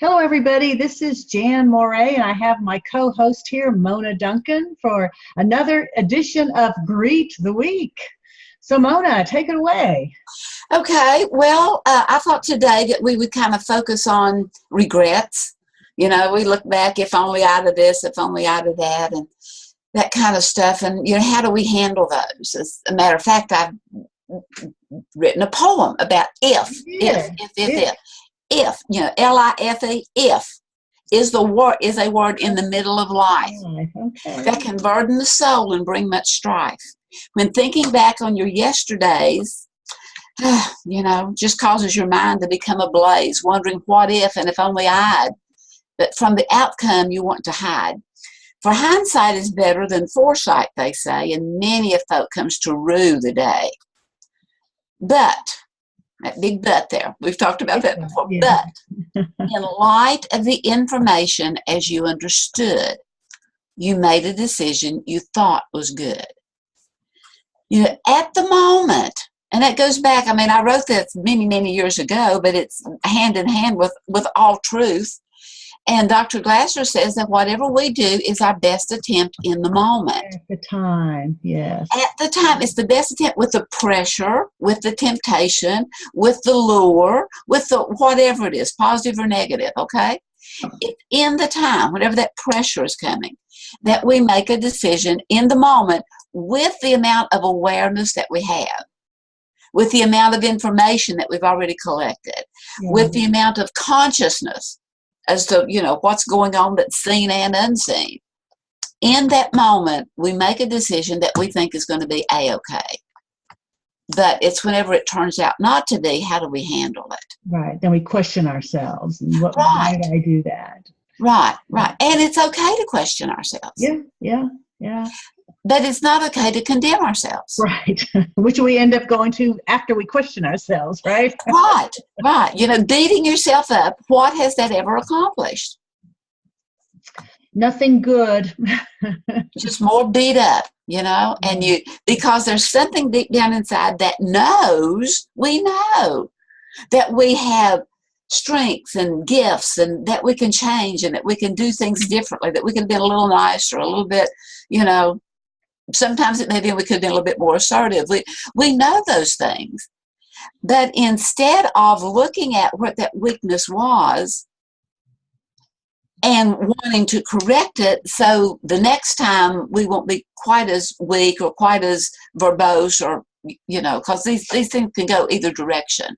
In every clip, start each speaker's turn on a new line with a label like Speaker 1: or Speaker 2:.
Speaker 1: Hello, everybody. This is Jan Moray, and I have my co-host here, Mona Duncan, for another edition of Greet the Week. So, Mona, take it away.
Speaker 2: Okay, well, I thought today that we would kind of focus on regrets. You know, we look back, if only I did this, if only I did that, and that kind of stuff. And, you know, how do we handle those? As a matter of fact, I've written a poem about if, you know, L-I-F-E, if is a word in the middle of life that can burden the soul and bring much strife. When thinking back on your yesterdays, you know, just causes your mind to become ablaze, wondering what if and if only I'd. But from the outcome you want to hide. For hindsight is better than foresight, they say, and many a folk comes to rue the day. But, that big but there, we've talked about that before, but in light of the information as you understood, you made a decision you thought was good. You know, at the moment, and that goes back, I mean, I wrote this many, many years ago, but it's hand in hand with all truth. And Dr. Glasser says that whatever we do is our best attempt in the moment.
Speaker 1: At the time, yes.
Speaker 2: At the time, it's the best attempt with the pressure, with the temptation, with the lure, with the whatever it is, positive or negative, okay? It's in the time, whenever that pressure is coming, that we make a decision in the moment with the amount of awareness that we have, with the amount of information that we've already collected, with the amount of consciousness as to, you know, what's going on that's seen and unseen. In that moment, we make a decision that we think is going to be A-okay. But it's whenever it turns out not to be, how do we handle it?
Speaker 1: Right. Then we question ourselves. And why did I do that?
Speaker 2: Right. And it's okay to question ourselves.
Speaker 1: Yeah.
Speaker 2: But it's not okay to condemn ourselves.
Speaker 1: Right. Which we end up going to after we question ourselves, right?
Speaker 2: Right. You know, beating yourself up, what has that ever accomplished?
Speaker 1: Nothing good.
Speaker 2: Just more beat up, you know, and because there's something deep down inside that we know that we have strengths and gifts and that we can change and that we can do things differently, that we can be a little nicer, a little bit, you know, sometimes it may be we could have been a little bit more assertive. We know those things. But instead of looking at what that weakness was and wanting to correct it so the next time we won't be quite as weak or quite as verbose or, you know, because these things can go either direction.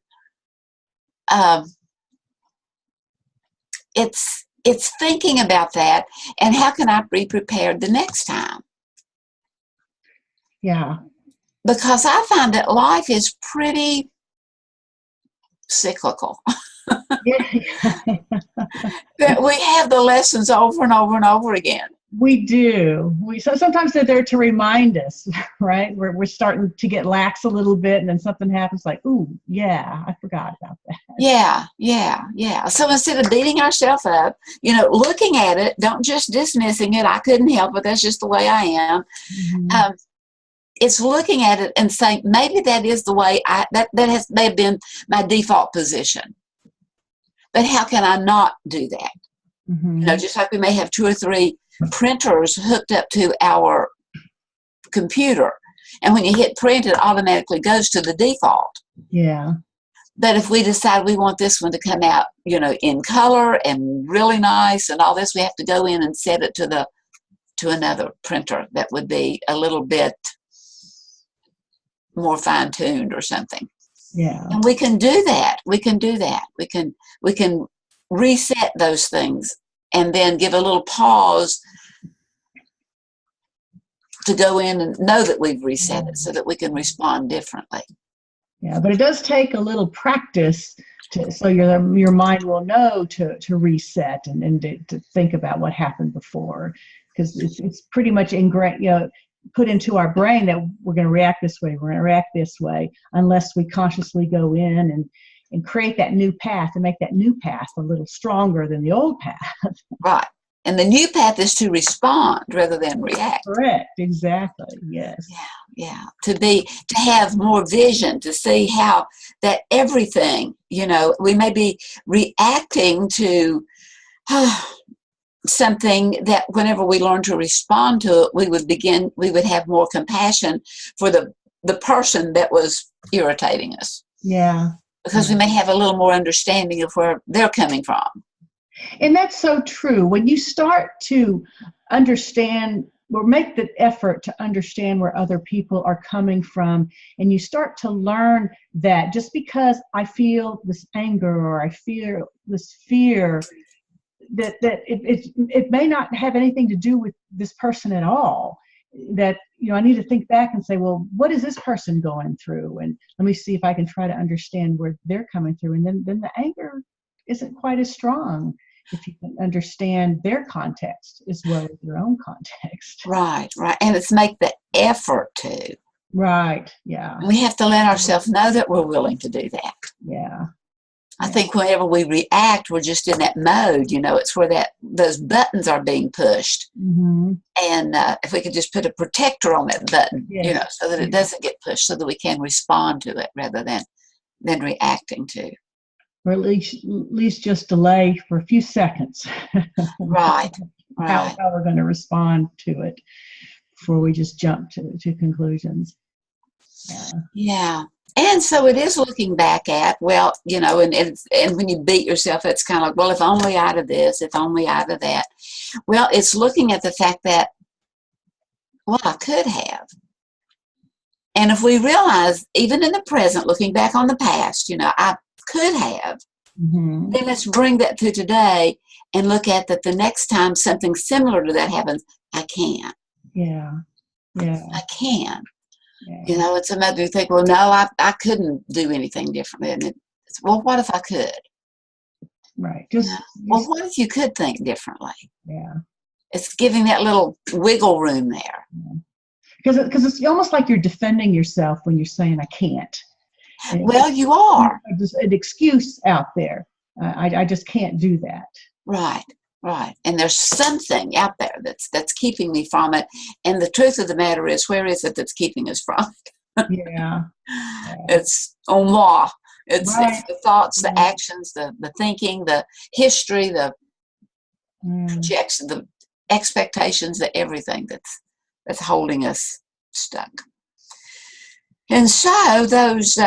Speaker 2: It's thinking about that and how can I be prepared the next time?
Speaker 1: Yeah.
Speaker 2: Because I find that life is pretty cyclical. That we have the lessons over and over and over again.
Speaker 1: We do. So sometimes they're there to remind us, right? We're starting to get lax a little bit, and then something happens like, ooh, yeah, I forgot about that.
Speaker 2: Yeah. So instead of beating ourselves up, you know, looking at it, don't just dismissing it. I couldn't help it. That's just the way I am. Mm-hmm. It's looking at it and saying, maybe that is the way may have been my default position. But how can I not do that? Mm-hmm. You know, just like we may have 2 or 3 printers hooked up to our computer. And when you hit print, it automatically goes to the default.
Speaker 1: Yeah.
Speaker 2: But if we decide we want this one to come out, you know, in color and really nice and all this, we have to go in and set it to another printer that would be a little bit more fine-tuned or something.
Speaker 1: Yeah.
Speaker 2: And we can do that. We can reset those things and then give a little pause to go in and know that we've reset it so that we can respond differently.
Speaker 1: Yeah, but it does take a little practice so your mind will know to reset and to think about what happened before, because it's pretty much ingrained, you know, put into our brain that we're going to react this way, we're going to react this way, unless we consciously go in and create that new path and make that new path a little stronger than the old path.
Speaker 2: Right. And the new path is to respond rather than react.
Speaker 1: Correct. Exactly. Yes.
Speaker 2: Yeah. To have more vision, to see how that everything, you know, we may be reacting to something that whenever we learn to respond to it, we would have more compassion for the person that was irritating us.
Speaker 1: Yeah.
Speaker 2: Because we may have a little more understanding of where they're coming from.
Speaker 1: And that's so true. When you start to understand or make the effort to understand where other people are coming from, and you start to learn that just because I feel this anger or I feel this fear, that it may not have anything to do with this person at all. That, you know, I need to think back and say, well, what is this person going through? And let me see if I can try to understand where they're coming through. And then the anger isn't quite as strong if you can understand their context as well as your own context.
Speaker 2: Right. And it's make the effort to.
Speaker 1: Right, yeah.
Speaker 2: We have to let ourselves know that we're willing to do that.
Speaker 1: Yeah.
Speaker 2: I think whenever we react, we're just in that mode, you know, it's where those buttons are being pushed.
Speaker 1: Mm-hmm.
Speaker 2: And if we could just put a protector on that button, you know, so that it doesn't get pushed, so that we can respond to it rather than reacting to.
Speaker 1: Or at least just delay for a few seconds.
Speaker 2: Right.
Speaker 1: How we're going to respond to it before we just jump to conclusions.
Speaker 2: Yeah. And so it is looking back at, well, you know, and when you beat yourself, it's kind of like, well, if only out of this, if only out of that. Well, it's looking at the fact that, well, I could have. And if we realize, even in the present, looking back on the past, you know, I could have, then let's bring that to today and look at that the next time something similar to that happens, I can.
Speaker 1: Yeah.
Speaker 2: I can.
Speaker 1: Yeah.
Speaker 2: You know, it's another you think, well, no, I couldn't do anything differently. And it's, well, what if I could?
Speaker 1: Right.
Speaker 2: Well, what if you could think differently?
Speaker 1: Yeah.
Speaker 2: It's giving that little wiggle room there.
Speaker 1: Because it's almost like you're defending yourself when you're saying, I can't.
Speaker 2: Well, you are.
Speaker 1: There's an excuse out there. I just can't do that.
Speaker 2: Right. And there's something out there that's keeping me from it. And the truth of the matter is, where is it that's keeping us from it?
Speaker 1: Yeah.
Speaker 2: It's en moi. It's the thoughts, the
Speaker 1: Mm-hmm.
Speaker 2: actions, the thinking, the history, the projection, the expectations, the everything that's holding us stuck. And so those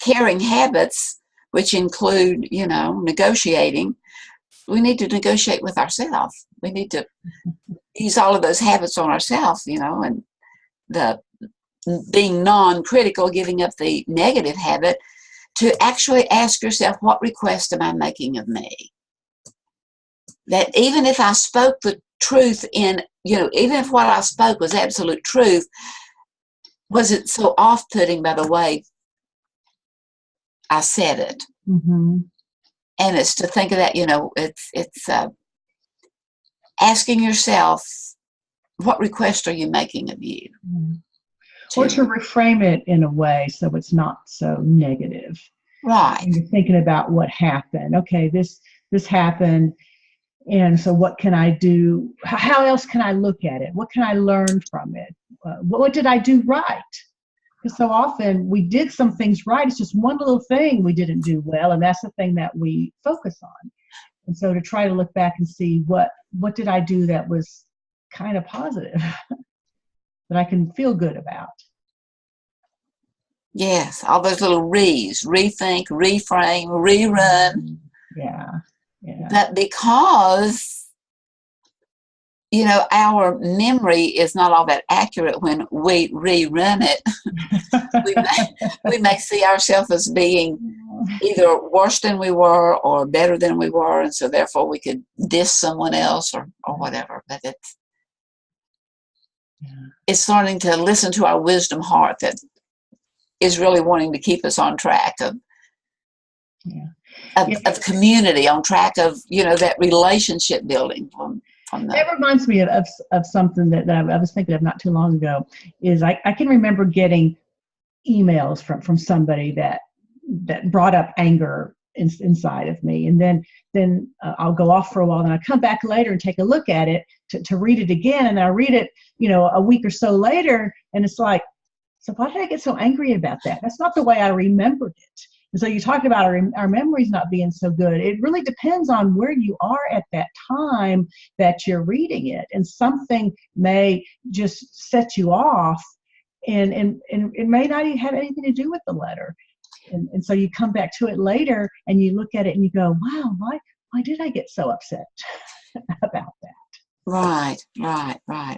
Speaker 2: caring habits, which include, you know, negotiating, we need to negotiate with ourselves. We need to use all of those habits on ourselves, you know, and the being non-critical, giving up the negative habit, to actually ask yourself, what request am I making of me? That even if I spoke the truth in, you know, even if what I spoke was absolute truth, was it so off-putting by the way I said it?
Speaker 1: Mm-hmm.
Speaker 2: And it's to think of that, you know, it's asking yourself, what request are you making of you?
Speaker 1: Or to reframe it in a way so it's not so negative.
Speaker 2: Right.
Speaker 1: And you're thinking about what happened. Okay, this happened, and so what can I do? How else can I look at it? What can I learn from it? What did I do right? Because so often we did some things right. It's just one little thing we didn't do well, and that's the thing that we focus on. And so to try to look back and see what did I do that was kind of positive that I can feel good about.
Speaker 2: Yes, all those little re's, rethink, reframe, rerun.
Speaker 1: Yeah.
Speaker 2: But because, you know, our memory is not all that accurate when we rerun it, we may see ourselves as being either worse than we were or better than we were, and so therefore we could diss someone else or whatever. But it's learning to listen to our wisdom heart that is really wanting to keep us on track of community, on track of, you know, that relationship building.
Speaker 1: That reminds me of something that I was thinking of not too long ago. Is I can remember getting emails from somebody that brought up anger inside of me, and then I'll go off for a while, and I come back later and take a look at it to read it again, and I read it, you know, a week or so later, and it's like, so why did I get so angry about that? That's not the way I remembered it. And so you talked about our memories not being so good. It really depends on where you are at that time that you're reading it. And something may just set you off, and it may not even have anything to do with the letter. And so you come back to it later and you look at it and you go, wow, why did I get so upset about that?
Speaker 2: Right.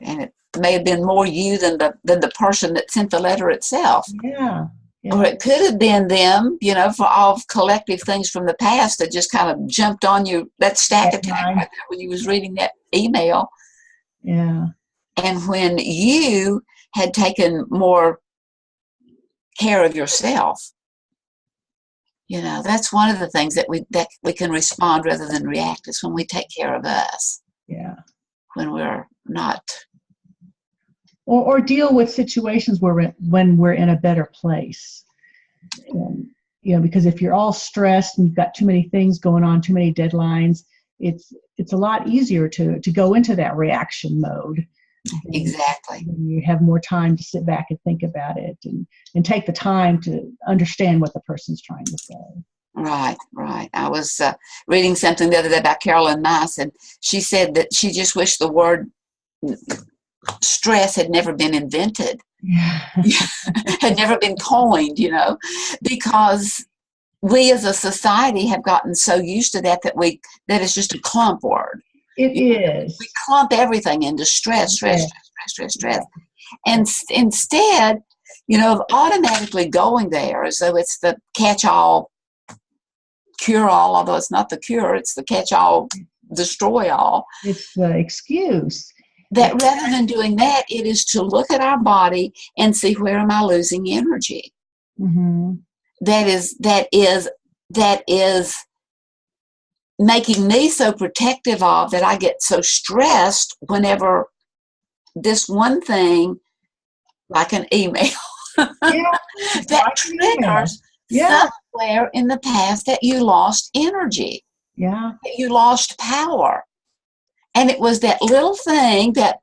Speaker 2: And it may have been more you than the person that sent the letter itself.
Speaker 1: Yeah.
Speaker 2: Or it could have been them, for all collective things from the past that just kind of jumped on you, that stack attack right there when you was reading that email.
Speaker 1: Yeah.
Speaker 2: And when you had taken more care of yourself, that's one of the things that we can respond rather than react, is when we take care of us.
Speaker 1: Yeah.
Speaker 2: When we're not.
Speaker 1: Or deal with situations when we're in a better place. Because if you're all stressed and you've got too many things going on, too many deadlines, it's a lot easier to go into that reaction mode.
Speaker 2: Exactly.
Speaker 1: And you have more time to sit back and think about it and take the time to understand what the person's trying to say.
Speaker 2: Right. I was reading something the other day about Carolyn Myss, and she said that she just wished the word stress had never been invented, had never been coined, because we as a society have gotten so used to that it's just a clump word.
Speaker 1: It is.
Speaker 2: We clump everything into stress. And instead, of automatically going there as though it's the catch-all, cure-all, although it's not the cure, it's the catch-all, destroy-all.
Speaker 1: It's the excuse.
Speaker 2: That rather than doing that, it is to look at our body and see, where am I losing energy?
Speaker 1: Mm-hmm.
Speaker 2: That is making me so protective of that I get so stressed whenever this one thing, like an email, that triggers somewhere in the past that you lost energy.
Speaker 1: Yeah.
Speaker 2: That you lost power. And it was that little thing, that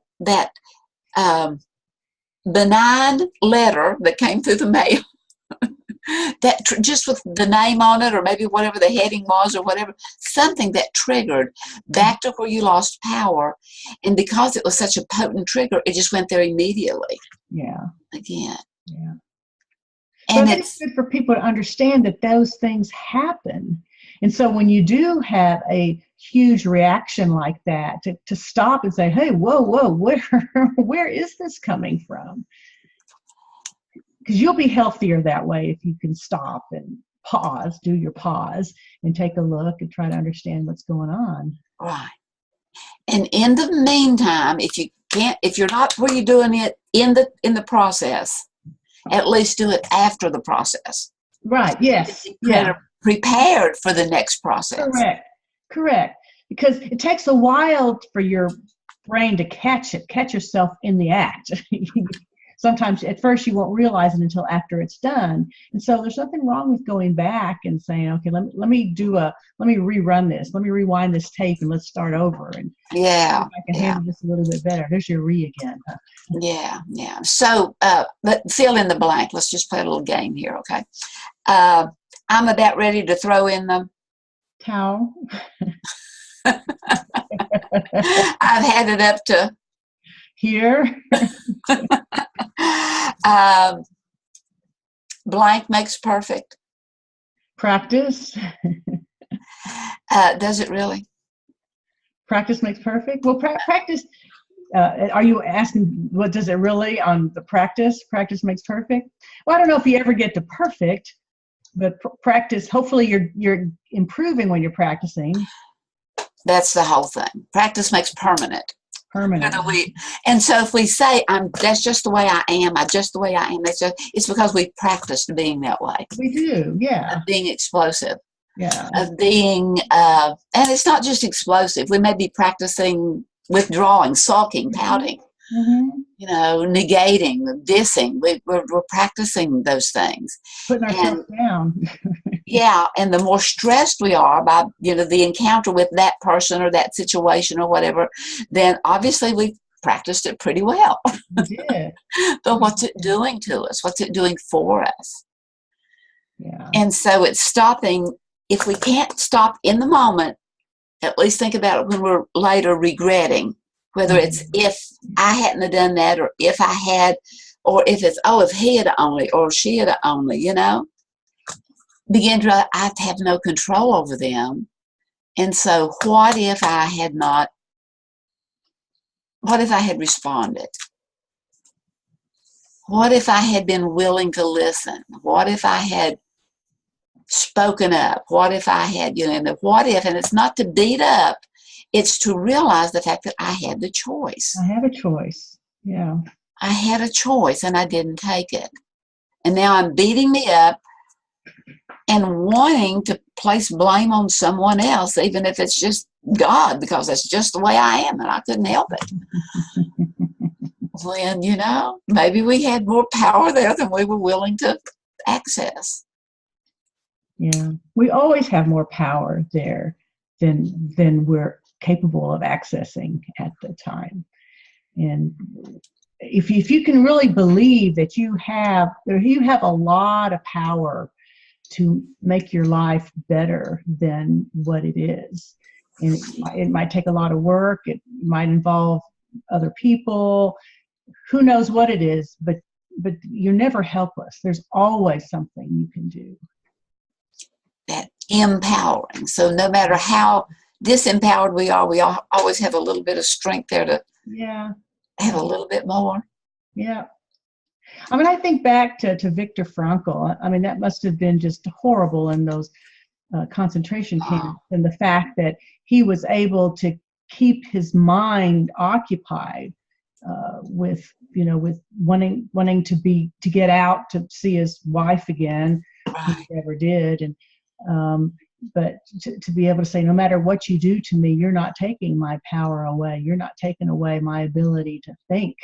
Speaker 2: benign letter that came through the mail, that just with the name on it, or maybe whatever the heading was, or whatever, something that triggered back to where you lost power. And because it was such a potent trigger, it just went there immediately.
Speaker 1: Yeah.
Speaker 2: Again.
Speaker 1: Yeah.
Speaker 2: And
Speaker 1: it's good for people to understand that those things happen. And so when you do have a huge reaction like that, to stop and say, hey, whoa, where is this coming from? Because you'll be healthier that way if you can stop and pause, do your pause, and take a look and try to understand what's going on.
Speaker 2: Right. And in the meantime, if you're not where you're doing it in the process, at least do it after the process.
Speaker 1: Right. Yes.
Speaker 2: Yeah. Prepared for the next process.
Speaker 1: Correct. Because it takes a while for your brain to catch yourself in the act. Sometimes at first you won't realize it until after it's done. And so there's nothing wrong with going back and saying, okay, let me rerun this. Let me rewind this tape and let's start over. And
Speaker 2: yeah,
Speaker 1: I can handle this a little bit better. There's your again. Huh?
Speaker 2: Yeah. So fill in the blank. Let's just play a little game here, okay? I'm about ready to throw in the
Speaker 1: towel.
Speaker 2: I've had it up to
Speaker 1: here.
Speaker 2: Blank makes perfect.
Speaker 1: Practice.
Speaker 2: Does it really?
Speaker 1: Practice makes perfect. Well, practice. Are you asking what does it really on the practice? Practice makes perfect. Well, I don't know if you ever get to perfect, but practice. Hopefully, you're improving when you're practicing.
Speaker 2: That's the whole thing. Practice makes permanent. And so if we say, that's just the way I am, just the way I am, it's because we've practiced being that way.
Speaker 1: We do, yeah.
Speaker 2: Of being explosive.
Speaker 1: Yeah.
Speaker 2: Of being, and it's not just explosive. We may be practicing withdrawing, sulking, pouting, negating, dissing. We're practicing those things.
Speaker 1: Putting ourselves down.
Speaker 2: Yeah, and the more stressed we are by, the encounter with that person or that situation or whatever, then obviously we've practiced it pretty well.
Speaker 1: We did.
Speaker 2: But what's it doing to us? What's it doing for us?
Speaker 1: Yeah.
Speaker 2: And so it's stopping. If we can't stop in the moment, at least think about it when we're later regretting, whether it's if I hadn't have done that, or if I had, or if it's, oh, if he had only, or she had only, you know, begin to, I have no control over them. And so what if I had not, what if I had responded? What if I had been willing to listen? What if I had spoken up? What if I had, you know, and the what if, and it's not to beat up, it's to realize the fact that I had the choice.
Speaker 1: I have a choice. Yeah.
Speaker 2: I had a choice and I didn't take it. And now I'm beating me up and wanting to place blame on someone else, even if it's just God, because that's just the way I am and I couldn't help it. When, you know, maybe we had more power there than we were willing to access.
Speaker 1: Yeah. We always have more power there than we're capable of accessing at the time. And if you can really believe that you have a lot of power to make your life better than what it is. And it might take a lot of work. It might involve other people. Who knows what it is, but you're never helpless. There's always something you can do.
Speaker 2: That empowering. So no matter how disempowered we all always have a little bit of strength there to have a little bit more.
Speaker 1: Yeah. I mean, I think back to Viktor Frankl. I mean, that must have been just horrible in those concentration camps, and the fact that he was able to keep his mind occupied with wanting to get out to see his wife again.
Speaker 2: Right.
Speaker 1: He never did, and but to be able to say, no matter what you do to me, you're not taking my power away. You're not taking away my ability to think.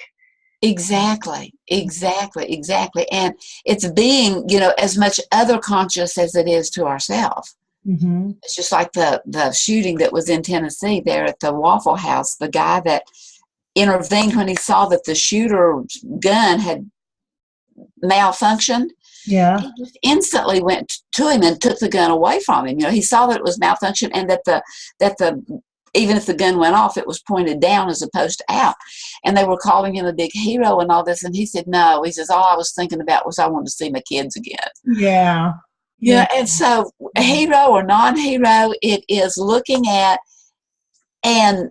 Speaker 2: Exactly. And it's being, you know, as much other conscious as it is to ourselves.
Speaker 1: Mm-hmm.
Speaker 2: It's just like the shooting that was in Tennessee there at the Waffle House. The guy that intervened when he saw that the shooter's gun had malfunctioned.
Speaker 1: Yeah.
Speaker 2: He just instantly went to him and took the gun away from him. You know, he saw that it was malfunctioned and that the even if the gun went off, it was pointed down as opposed to out. And they were calling him a big hero and all this. And he said, no. He says, all I was thinking about was I wanted to see my kids again.
Speaker 1: Yeah.
Speaker 2: Yeah. And so hero or non-hero, it is looking at, and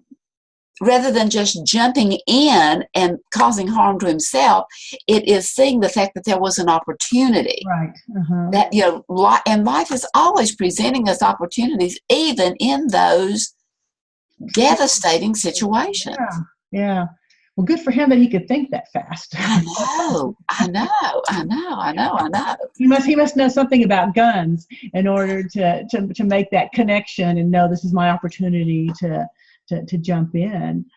Speaker 2: rather than just jumping in and causing harm to himself, it is seeing the fact that there was an opportunity.
Speaker 1: Right. Uh-huh.
Speaker 2: That, you know, and life is always presenting us opportunities, even in those devastating situations.
Speaker 1: Yeah. Well, good for him that he could think that fast.
Speaker 2: I know.
Speaker 1: He must know something about guns in order to make that connection and know this is my opportunity to jump in.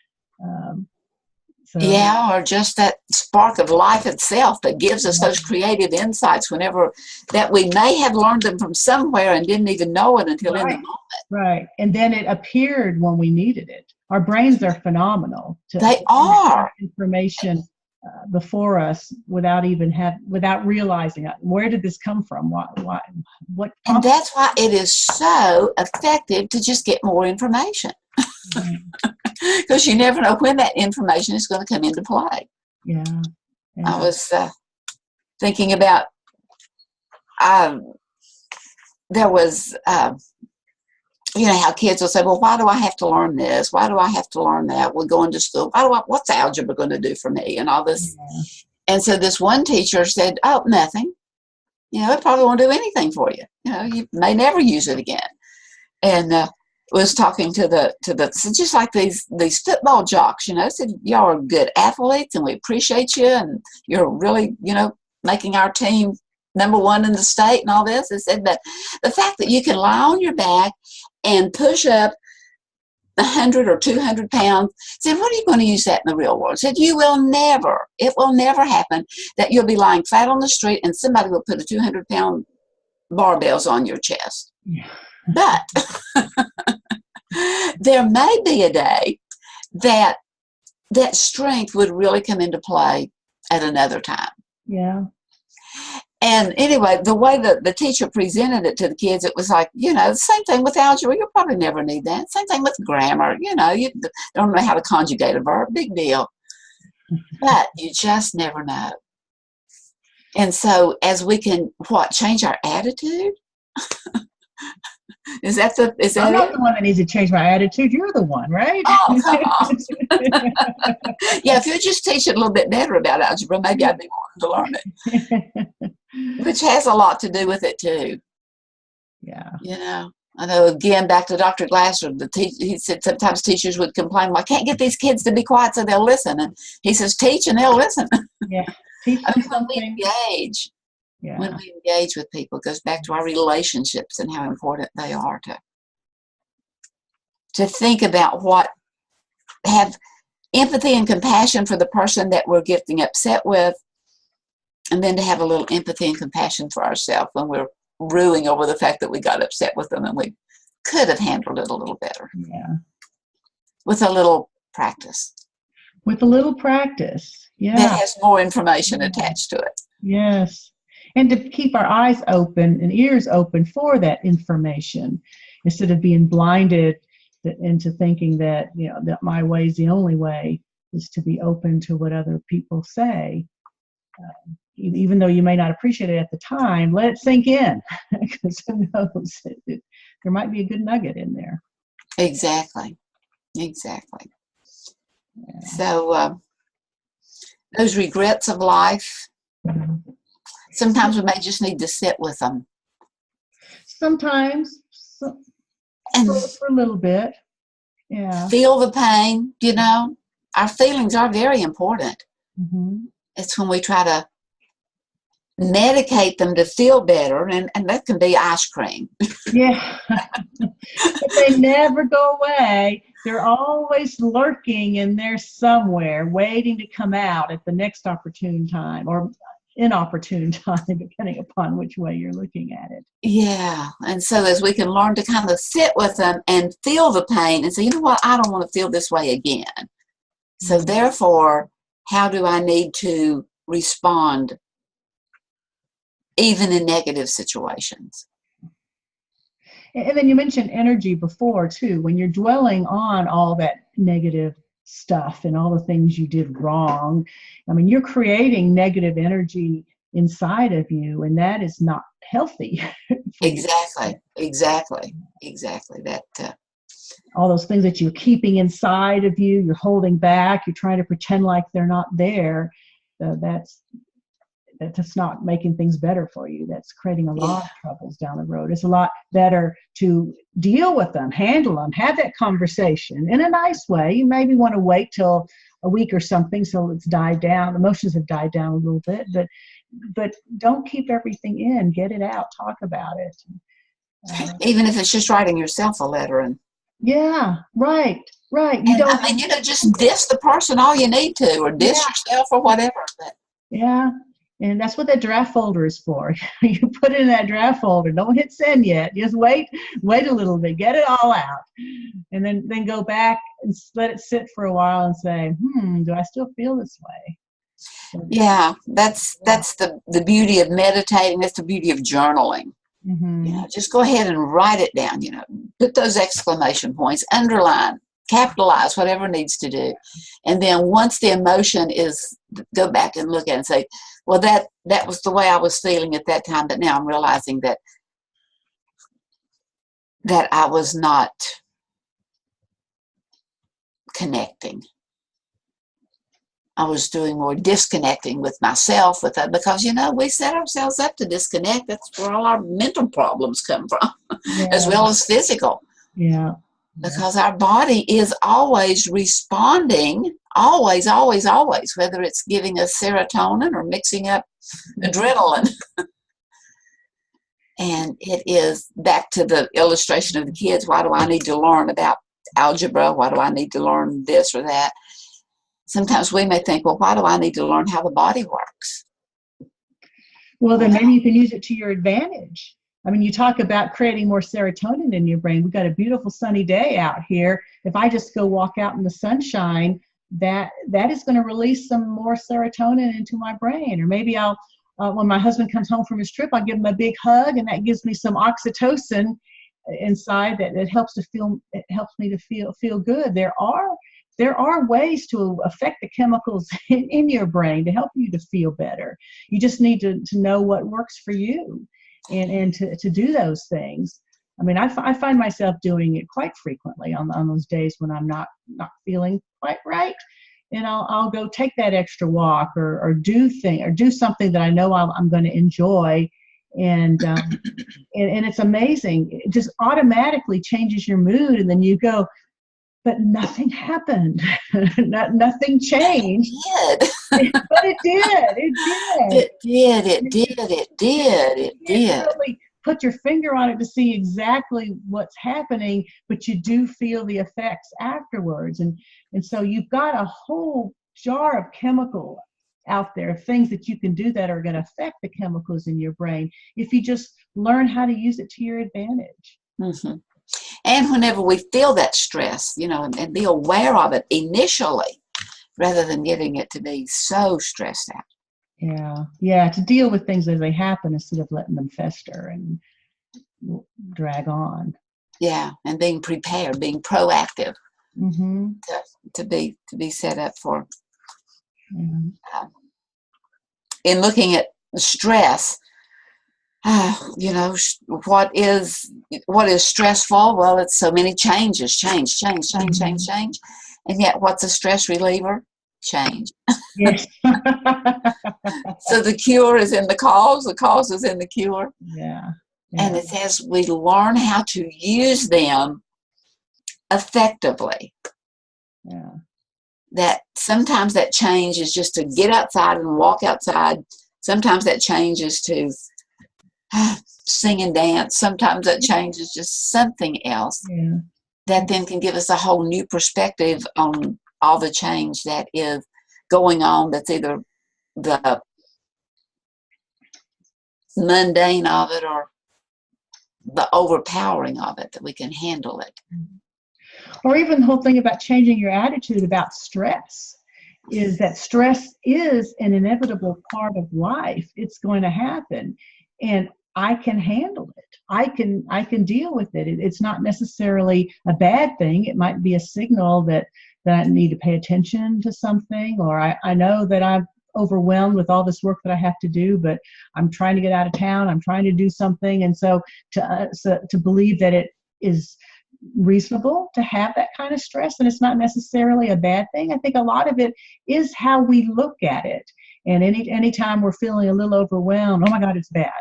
Speaker 2: Yeah, or just that spark of life itself that gives us those creative insights whenever that we may have learned them from somewhere and didn't even know it until in the moment.
Speaker 1: Right. And then it appeared when we needed it. Our brains are phenomenal.
Speaker 2: They are.
Speaker 1: Information before us without realizing it. Where did this come from? What?
Speaker 2: And that's why it is so effective to just get more information. Because you never know when that information is going to come into play.
Speaker 1: Yeah.
Speaker 2: I was thinking about there was you know how kids will say, well, why do I have to learn this? Why do I have to learn that? We're going to school. What's algebra going to do for me? And all this. Yeah. And so this one teacher said, oh, nothing. You know, it probably won't do anything for you. You know, you may never use it again. And was talking to so just like these football jocks, you know, said, y'all are good athletes and we appreciate you and you're really, you know, making our team #1 in the state and all this. It said, but the fact that you can lie on your back and push up 100 or 200 pounds, said, what are you going to use that in the real world? Said, it will never happen that you'll be lying flat on the street and somebody will put a 200-pound barbells on your chest. Yeah. But there may be a day that strength would really come into play at another time.
Speaker 1: Yeah.
Speaker 2: And anyway, the way that the teacher presented it to the kids, it was like, the same thing with algebra. You'll probably never need that. Same thing with grammar. You don't know how to conjugate a verb. Big deal. But you just never know. And so as we can, change our attitude? Is that
Speaker 1: I'm not the one that needs to change my attitude. You're the one, right?
Speaker 2: Oh, come on. Yeah, if you just teach it a little bit better about algebra, maybe I'd be wanting to learn it. Which has a lot to do with it, too.
Speaker 1: Yeah.
Speaker 2: I know, again, back to Dr. Glasser, he said sometimes teachers would complain, well, I can't get these kids to be quiet so they'll listen. And he says, teach and they'll listen.
Speaker 1: Yeah. Teach them
Speaker 2: when
Speaker 1: something.
Speaker 2: we engage. Yeah. When we engage with people, it goes back to our relationships and how important they are to think about have empathy and compassion for the person that we're getting upset with, and then to have a little empathy and compassion for ourselves when we're ruing over the fact that we got upset with them and we could have handled it a little better.
Speaker 1: Yeah.
Speaker 2: With a little practice.
Speaker 1: With a little practice. Yeah.
Speaker 2: That has more information attached to it.
Speaker 1: Yes. And to keep our eyes open and ears open for that information instead of being blinded into thinking that, that my way is the only way, is to be open to what other people say. Even though you may not appreciate it at the time, let it sink in, because who knows, there might be a good nugget in there.
Speaker 2: Exactly. Yeah. So those regrets of life, sometimes we may just need to sit with them.
Speaker 1: Sometimes, and for a little bit, yeah.
Speaker 2: Feel the pain, Our feelings are very important.
Speaker 1: Mm-hmm.
Speaker 2: It's when we try to medicate them to feel better, and that can be ice cream.
Speaker 1: Yeah. But they never go away. They're always lurking in there somewhere, waiting to come out at the next opportune time, or inopportune time, depending upon which way you're looking at it.
Speaker 2: Yeah. And so as we can learn to kind of sit with them and feel the pain and say, you know what, I don't want to feel this way again. So therefore, how do I need to respond even in negative situations?
Speaker 1: And then you mentioned energy before, too. When you're dwelling on all that negative stuff and all the things you did wrong, you're creating negative energy inside of you, and that is not healthy.
Speaker 2: Exactly. That
Speaker 1: all those things that you're keeping inside of you, you're holding back, you're trying to pretend like they're not there. That's not making things better for you. That's creating a lot of troubles down the road. It's a lot better to deal with them, handle them, have that conversation in a nice way. You maybe want to wait till a week or something so it's died down. Emotions have died down a little bit, but don't keep everything in. Get it out. Talk about it.
Speaker 2: Even if it's just writing yourself a letter. And
Speaker 1: yeah, right.
Speaker 2: Just diss the person all you need to, or diss yourself or whatever. But.
Speaker 1: Yeah. And that's what that draft folder is for. You put it in that draft folder. Don't hit send yet. Just wait a little bit. Get it all out. And then go back and let it sit for a while and say, do I still feel this way?
Speaker 2: Yeah, that's the beauty of meditating. That's the beauty of journaling.
Speaker 1: Mm-hmm.
Speaker 2: Just go ahead and write it down. Put those exclamation points, underline, capitalize, whatever needs to do. And then once the emotion is, go back and look at it and say, well, that was the way I was feeling at that time, but now I'm realizing that I was not connecting. I was doing more disconnecting with myself, because we set ourselves up to disconnect. That's where all our mental problems come from, as well as physical.
Speaker 1: Yeah.
Speaker 2: Because our body is always responding, always, whether it's giving us serotonin or mixing up adrenaline. And it is back to the illustration of the kids. Why do I need to learn about algebra? Why do I need to learn this or that? Sometimes we may think, well, why do I need to learn how the body works?
Speaker 1: Well, then maybe you can use it to your advantage. You talk about creating more serotonin in your brain. We've got a beautiful sunny day out here. If I just go walk out in the sunshine, that is going to release some more serotonin into my brain. Or maybe I'll when my husband comes home from his trip, I give him a big hug, and that gives me some oxytocin inside that helps me to feel good. There are ways to affect the chemicals in your brain to help you to feel better. You just need to know what works for you, and to do those things. I mean, I find myself doing it quite frequently on those days when I'm not feeling quite right, and I'll go take that extra walk or do something that I know I'm going to enjoy, and it's amazing. It just automatically changes your mood, and then you go, but nothing happened. Nothing changed.
Speaker 2: It did.
Speaker 1: But it did.
Speaker 2: It did.
Speaker 1: Really put your finger on it to see exactly what's happening, but you do feel the effects afterwards. And so you've got a whole jar of chemical out there, things that you can do that are going to affect the chemicals in your brain if you just learn how to use it to your advantage.
Speaker 2: Mm-hmm. And whenever we feel that stress, and be aware of it initially, rather than getting it to be so stressed out.
Speaker 1: Yeah, to deal with things as they happen instead of letting them fester and drag on.
Speaker 2: Yeah, and being prepared, being proactive,
Speaker 1: mm-hmm.
Speaker 2: to be set up for. Mm-hmm. In looking at stress, what is stressful? Well, it's so many changes, change, and yet what's a stress reliever? Change.
Speaker 1: Yes.
Speaker 2: So the cure is in the cause is in the cure.
Speaker 1: Yeah.
Speaker 2: And it's as we learn how to use them effectively.
Speaker 1: Yeah.
Speaker 2: That sometimes that change is just to get outside and walk outside. Sometimes that change is to sing and dance. Sometimes that change is just something else that then can give us a whole new perspective on all the change that is going on. That's either the mundane of it or the overpowering of it, that we can handle it.
Speaker 1: Or even the whole thing about changing your attitude about stress is that stress is an inevitable part of life. It's going to happen, and I can handle it. I can deal with it. It's not necessarily a bad thing. It might be a signal that I need to pay attention to something, or I know that I'm overwhelmed with all this work that I have to do, but I'm trying to get out of town. I'm trying to do something. And so to believe that it is reasonable to have that kind of stress, and it's not necessarily a bad thing. I think a lot of it is how we look at it. And anytime we're feeling a little overwhelmed, oh my God, it's bad.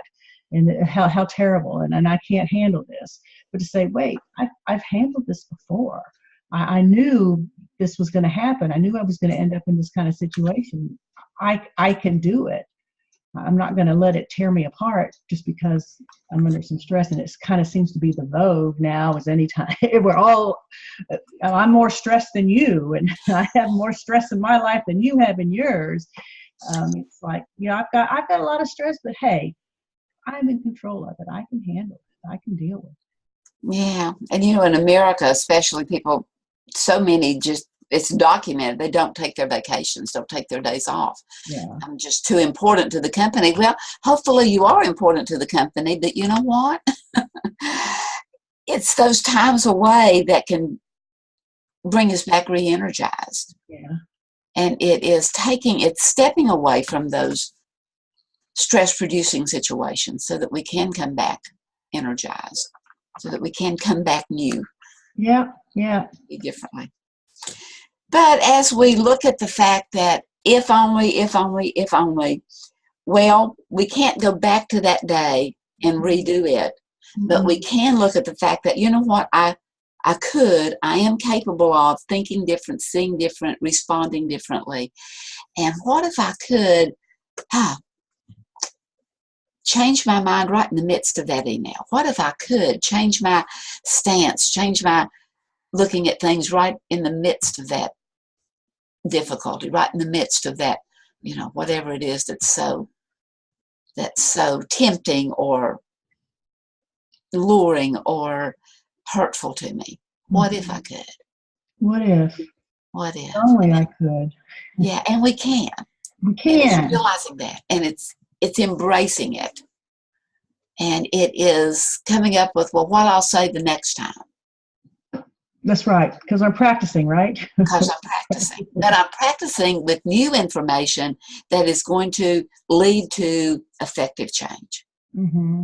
Speaker 1: And how terrible, and I can't handle this. But to say, wait, I've handled this before. I knew this was going to happen. I knew I was going to end up in this kind of situation. I can do it. I'm not going to let it tear me apart just because I'm under some stress. And it kind of seems to be the vogue now, is anytime I'm more stressed than you, and I have more stress in my life than you have in yours. It's like, I've got a lot of stress, but hey, I'm in control of it. I can handle it. I can deal with it.
Speaker 2: Yeah. And, in America, especially, people, so many it's documented, they don't take their vacations, don't take their days off.
Speaker 1: Yeah.
Speaker 2: I'm just too important to the company. Well, hopefully you are important to the company, but you know what? It's those times away that can bring us back re-energized.
Speaker 1: Yeah.
Speaker 2: And it's stepping away from those stress-producing situations so that we can come back energized, so that we can come back new.
Speaker 1: Yeah.
Speaker 2: Differently. But as we look at the fact that if only, well, we can't go back to that day and redo it, but we can look at the fact that, you know what, I am capable of thinking different, seeing different, responding differently. And what if I could change my mind right in the midst of that email? What if I could change my stance, change my looking at things right in the midst of that difficulty, right in the midst of that, whatever it is that's so tempting or luring or hurtful to me? What if I could?
Speaker 1: What if?
Speaker 2: What if?
Speaker 1: Only I could.
Speaker 2: Yeah, and we can.
Speaker 1: We can.
Speaker 2: And it's realizing that, and it's it's embracing it. And it is coming up with, well, what I'll say the next time.
Speaker 1: That's right, because I'm practicing, right?
Speaker 2: Because I'm practicing. But I'm practicing with new information that is going to lead to effective change.
Speaker 1: Mm-hmm.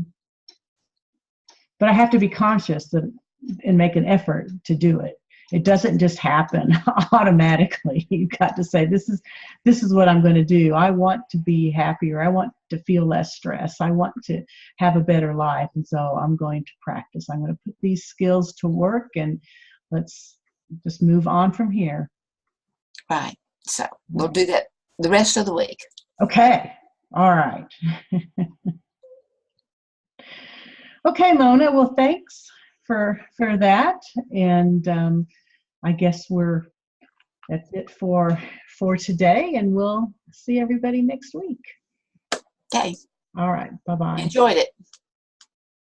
Speaker 1: But I have to be conscious and make an effort to do it. It doesn't just happen automatically. You've got to say, this is what I'm going to do. I want to be happier. I want to feel less stress. I want to have a better life. And so I'm going to practice. I'm going to put these skills to work, and let's just move on from here.
Speaker 2: Right. So we'll do that the rest of the week.
Speaker 1: Okay. All right. Okay, Mona. Well, thanks for that. And I guess that's it for today, and we'll see everybody next week.
Speaker 2: Okay.
Speaker 1: All right. Bye-bye.
Speaker 2: Enjoyed it.